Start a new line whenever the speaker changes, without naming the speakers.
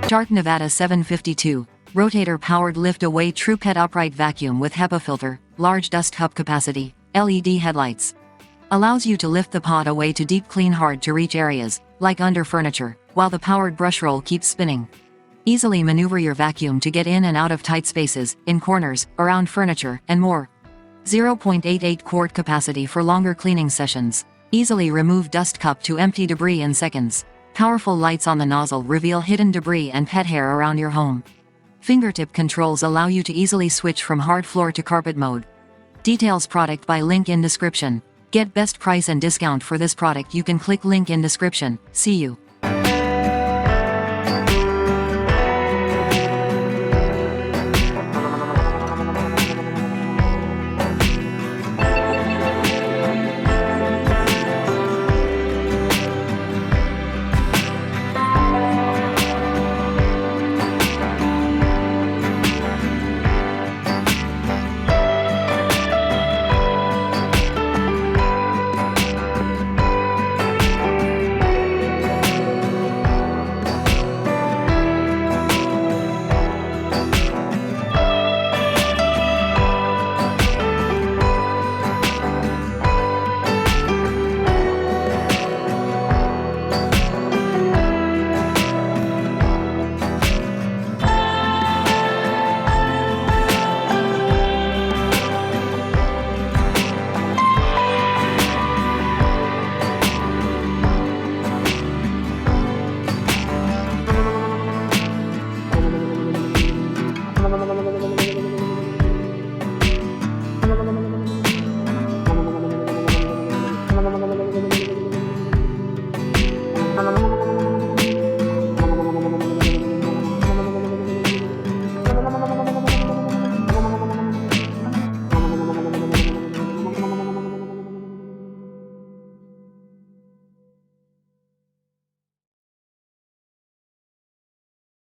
Shark Nevada 752, rotator-powered lift-away True Pet upright vacuum with HEPA filter, large dust cup capacity, LED headlights. Allows you to lift the pod away to deep clean hard-to-reach areas, like under furniture, while the powered brush roll keeps spinning. Easily maneuver your vacuum to get in and out of tight spaces, in corners, around furniture, and more. 0.88 quart capacity for longer cleaning sessions. Easily remove dust cup to empty debris in seconds. Powerful lights on the nozzle reveal hidden debris and pet hair around your home. Fingertip controls allow you to easily switch from hard floor to carpet mode. Details product by link in description. Get best price and discount for this product. You can click link in description. See you.